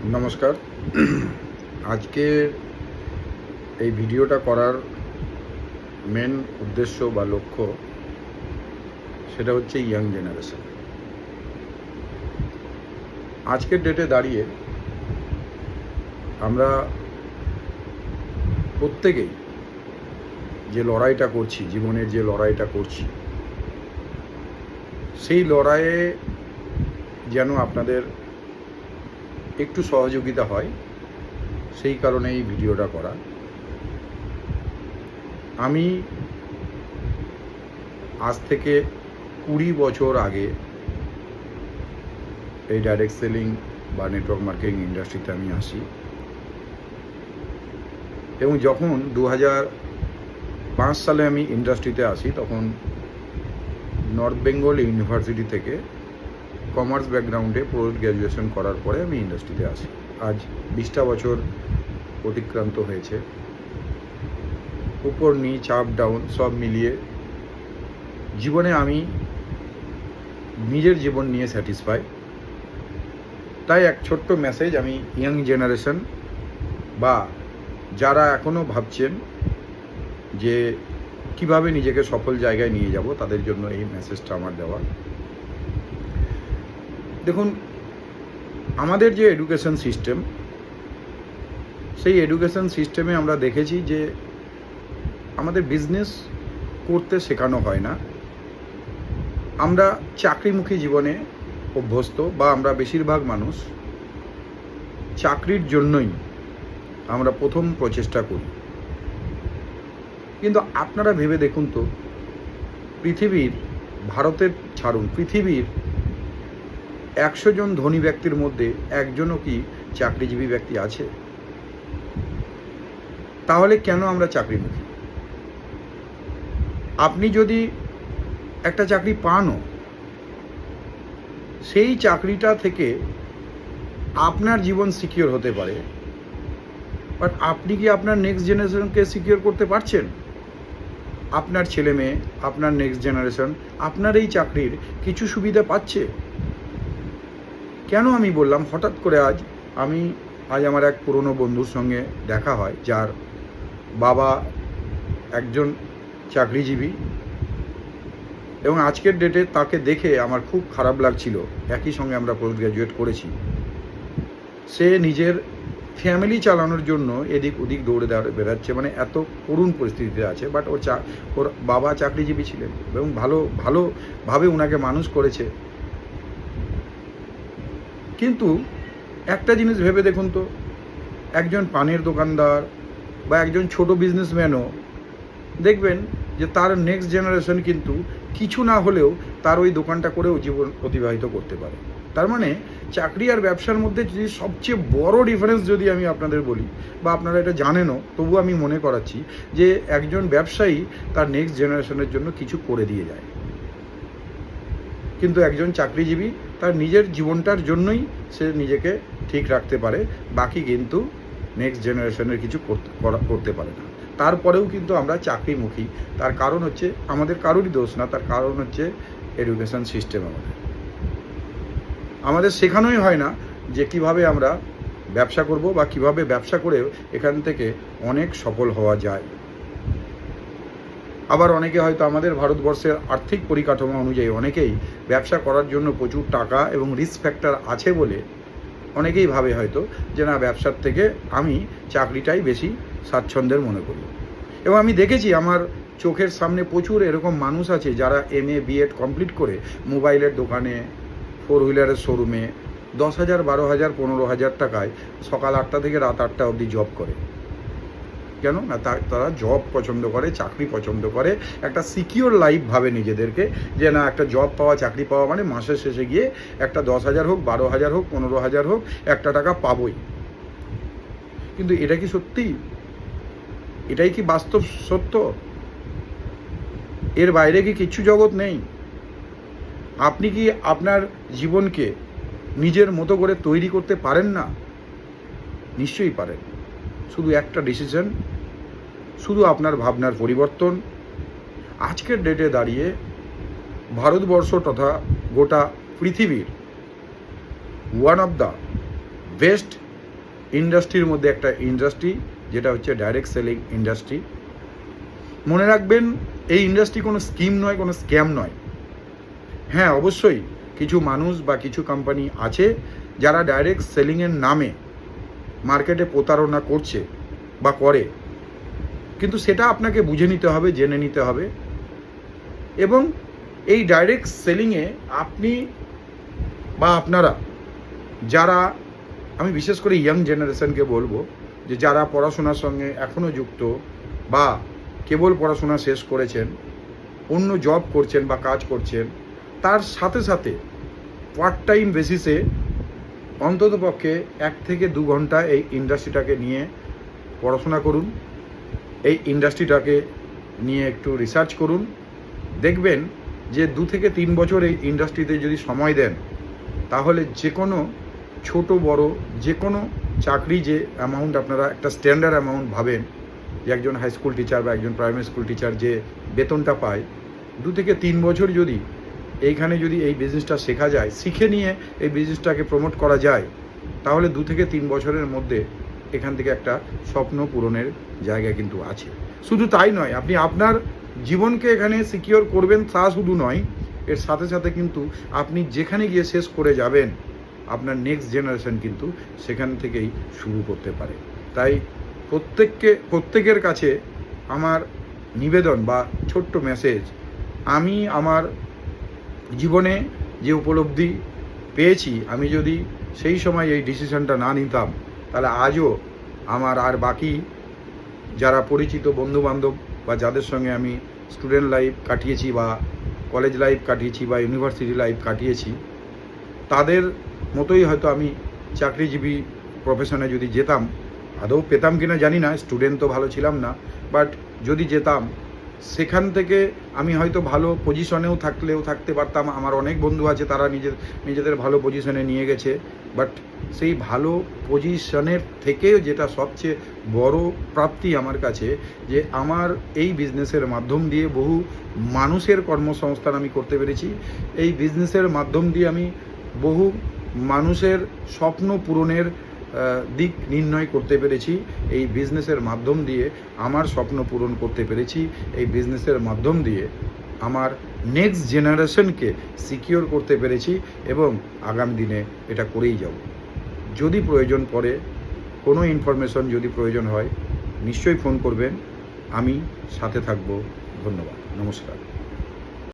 নমস্কার। আজকে এই ভিডিওটা করার মেন উদ্দেশ্য বা লক্ষ্য সেটা হচ্ছে ইয়াং জেনারেশন। আজকের ডেটে দাঁড়িয়ে আমরা প্রত্যেকেই যে লড়াইটা করছি, জীবনের যে লড়াইটা করছি, সেই লড়াইয়ে যেন আপনাদের একটু সহযোগিতা হয়, সেই কারণে এই ভিডিওটা করা। আমি আজ থেকে 20 বছর আগে এই ডাইরেক্ট সেলিং বা নেটওয়ার্ক মার্কেটিং ইন্ডাস্ট্রিতে আমি আসি এবং যখন 2005 সালে আমি ইন্ডাস্ট্রিতে আসি তখন নর্থ বেঙ্গল ইউনিভার্সিটি থেকে কমার্স ব্যাকগ্রাউন্ডে পোস্ট গ্র্যাজুয়েশন করার পরে আমি ইন্ডাস্ট্রিতে আসি। আজ 20টা বছর অতিক্রান্ত হয়েছে। উপর নিচ আপ ডাউন সব মিলিয়ে জীবনে আমি নিজের জীবন নিয়ে স্যাটিসফাই। তাই এক ছোট্ট মেসেজ আমি ইয়াং জেনারেশন বা যারা এখনও ভাবছেন যে কিভাবে নিজেকে সফল জায়গায় নিয়ে যাব, তাদের জন্য এই মেসেজটা আমার দেওয়া। দেখুন, আমাদের যে এডুকেশন সিস্টেম, সেই এডুকেশন সিস্টেমে আমরা দেখেছি যে আমাদের বিজনেস করতে শেখানো হয় না। আমরা চাকরিমুখী জীবনে অভ্যস্ত, বা আমরা বেশিরভাগ মানুষ চাকরির জন্যই আমরা প্রথম প্রচেষ্টা করি। কিন্তু আপনারা ভেবে দেখুন তো, পৃথিবীর, ভারতের ছাড়ুন, পৃথিবীর 100 জন ধনী ব্যক্তির মধ্যে একজনও কি চাকরিজীবী ব্যক্তি আছে? তাহলে কেন আমরা চাকরিমুখী? আপনি যদি একটা চাকরি পানও, সেই চাকরিটা থেকে আপনার জীবন সিকিউর হতে পারে, বাট আপনি কি আপনার নেক্সট জেনারেশনকে সিকিউর করতে পারছেন? আপনার ছেলে মেয়ে, আপনার নেক্সট জেনারেশন আপনার এই চাকরির কিছু সুবিধা পাচ্ছে? কেন আমি বললাম, হঠাৎ করে আজ আমার এক পুরনো বন্ধুর সঙ্গে দেখা হয়, যার বাবা একজন চাকরিজীবী, এবং আজকের ডেটে তাকে দেখে আমার খুব খারাপ লাগছিল। একই সঙ্গে আমরা পোস্ট গ্র্যাজুয়েট করেছি। সে নিজের ফ্যামিলি চালানোর জন্য এদিক ওদিক দৌড়ে বেড়াচ্ছে, মানে এত করুণ পরিস্থিতিতে আছে। বাট ওর বাবা চাকরিজীবী ছিলেন এবং ভালোভাবে ওনাকে মানুষ করেছে। কিন্তু একটা জিনিস ভেবে দেখুন তো, একজন পানের দোকানদার বা একজন ছোট বিজনেসম্যানও দেখবেন যে তার নেক্সট জেনারেশন কিন্তু কিছু না হলেও তার ওই দোকানটা করেও জীবন অতিবাহিত করতে পারে। তার মানে চাকরি আর ব্যবসার মধ্যে যদি সবচেয়ে বড় ডিফারেন্স যদি আমি আপনাদের বলি, বা আপনারা এটা জানেনও, তবু আমি মনে করাচ্ছি যে একজন ব্যবসায়ী তার নেক্সট জেনারেশনের জন্য কিছু করে দিয়ে যায়, কিন্তু একজন চাকরিজীবী তার নিজের জীবনটার জন্যই সে নিজেকে ঠিক রাখতে পারে, বাকি কিন্তু নেক্সট জেনারেশনের কিছু করতে পারে না। তারপরেও কিন্তু আমরা চাকরিমুখী। তার কারণ হচ্ছে আমাদের কারোরই দোষ না, তার কারণ হচ্ছে এডুকেশন সিস্টেম। আমাদের শেখানোই হয় না যে কিভাবে আমরা ব্যবসা করব, বা কিভাবে ব্যবসা করে এখান থেকে অনেক সফল হওয়া যায়। আবার অনেকে হয়তো আমাদের ভারতবর্ষের আর্থিক পরিকাঠামো অনুযায়ী অনেকেই ব্যবসা করার জন্য প্রচুর টাকা এবং রিস্ক ফ্যাক্টর আছে বলে অনেকেই ভাবে হয়তো যে না, ব্যবসার থেকে আমি চাকরিটাই বেশি স্বাচ্ছন্দ্যের মনে করি। এবং আমি দেখেছি আমার চোখের সামনে প্রচুর এরকম মানুষ আছে যারা MA BEd কমপ্লিট করে মোবাইলের দোকানে, 4 হুইলারের শোরুমে 10,000, 12,000, 15,000 টাকায় সকাল 8টা থেকে রাত 8টা অবধি জব করে। কেন না, তারা জব পছন্দ করে, চাকরি পছন্দ করে, একটা সিকিওর লাইফ ভাবে নিজেদেরকে, যে না, একটা জব পাওয়া, চাকরি পাওয়া মানে মাসের শেষে গিয়ে একটা 10,000 হোক, 12,000 হোক, 15,000 হোক, একটা টাকা পাবোই। কিন্তু এটা কি সত্যি? এটাই কি বাস্তব সত্য? এর বাইরে কি কিচ্ছু জগৎ নেই? আপনি কি আপনার জীবনকে নিজের মতো করে তৈরি করতে পারেন না? নিশ্চয়ই পারেন। শুধু একটা ডিসিশন, শুধু আপনার ভাবনার পরিবর্তন। আজকের ডেটে দাঁড়িয়ে ভারতবর্ষ তথা গোটা পৃথিবীর ওয়ান অফ দ্য বেস্ট ইন্ডাস্ট্রির মধ্যে একটা ইন্ডাস্ট্রি, যেটা হচ্ছে ডাইরেক্ট সেলিং ইন্ডাস্ট্রি। মনে রাখবেন, এই ইন্ডাস্ট্রি কোনো স্কিম নয়, কোনো স্ক্যাম নয়। হ্যাঁ, অবশ্যই কিছু মানুষ বা কিছু কোম্পানি আছে যারা ডাইরেক্ট সেলিংয়ের নামে মার্কেটে প্রতারণা করছে বা করে, কিন্তু সেটা আপনাকে বুঝে নিতে হবে, জেনে নিতে হবে। এবং এই ডাইরেক্ট সেলিংয়ে আপনি বা আপনারা যারা, আমি বিশেষ করে ইয়াং জেনারেশনকে বলবো যে যারা পড়াশোনার সঙ্গে এখনও যুক্ত বা কেবল পড়াশোনা শেষ করেছেন, অন্য জব করছেন বা কাজ করছেন, তার সাথে সাথে পার্ট টাইম বেসিসে অন্ততপক্ষে 1 থেকে 2 ঘন্টা এই ইন্ডাস্ট্রিটাকে নিয়ে পড়াশোনা করুন, এই ইন্ডাস্ট্রিটাকে নিয়ে একটু রিসার্চ করুন। দেখবেন যে 2 থেকে 3 বছর এই ইন্ডাস্ট্রিতে যদি সময় দেন, তাহলে যে কোনো ছোট বড় যে কোনো চাকরি, যে অ্যামাউন্ট আপনারা একটা স্ট্যান্ডার্ড অ্যামাউন্ট ভাবেন, যে একজন হাই স্কুল টিচার বা একজন প্রাইমারি স্কুল টিচার যে বেতনটা পায়, 2 থেকে 3 বছর যদি এইখানে যদি এই বিজনেসটা শেখা যায়, শিখে নিয়ে এই বিজনেসটাকে প্রমোট করা যায়, তাহলে 2 থেকে 3 বছরের মধ্যে এখান থেকে একটা স্বপ্ন পূরণের জায়গা কিন্তু আছে। শুধু তাই নয়, আপনি আপনার জীবনকে এখানে সিকিওর করবেন তা শুধু নয়, এর সাথে সাথে কিন্তু আপনি যেখানে গিয়ে শেষ করে যাবেন, আপনার নেক্সট জেনারেশন কিন্তু সেখান থেকেই শুরু করতে পারে। তাই প্রত্যেকের কাছে আমার নিবেদন বা ছোট্ট মেসেজ, আমি আমার জীবনে যে উপলব্ধি পেয়েছি, আমি যদি সেই সময় এই ডিসিশনটা না নিতাম, তাহলে আজও আমার আর বাকি যারা পরিচিত বন্ধুবান্ধব বা যাদের সঙ্গে আমি স্টুডেন্ট লাইফ কাটিয়েছি বা কলেজ লাইফ কাটিয়েছি বা ইউনিভার্সিটি লাইফ কাটিয়েছি, তাদের মতোই হয়তো আমি চাকরিজীবী প্রফেশনে যদি যেতাম, আদৌ পেতাম কিনা জানি না, স্টুডেন্ট তো ভালো ছিলাম না, বাট যদি যেতাম, সেখান থেকে আমি হয়তো ভালো পজিশনেও থাকতে পারতাম। আমার অনেক বন্ধু আছে, তারা নিজেদের ভালো পজিশনে নিয়ে গেছে, বাট সেই ভালো পজিশনের থেকে যেটা সবচেয়ে বড় প্রাপ্তি আমার কাছে, যে আমার এই বিজনেসের মাধ্যম দিয়ে বহু মানুষের কর্মসংস্থান আমি করতে পেরেছি। এই বিজনেসের মাধ্যম দিয়ে আমি বহু মানুষের স্বপ্ন পূরণের দিক নির্ণয় করতে পেরেছি। এই বিজনেসের মাধ্যম দিয়ে আমার স্বপ্ন পূরণ করতে পেরেছি। এই বিজনেসের মাধ্যম দিয়ে আমার নেক্সট জেনারেশনকে সিকিওর করতে পেরেছি এবং আগামী দিনে এটা করেই যাব। যদি প্রয়োজন পড়ে, কোনো ইনফরমেশন যদি প্রয়োজন হয়, নিশ্চয়ই ফোন করবেন, আমি সাথে থাকব। ধন্যবাদ, নমস্কার।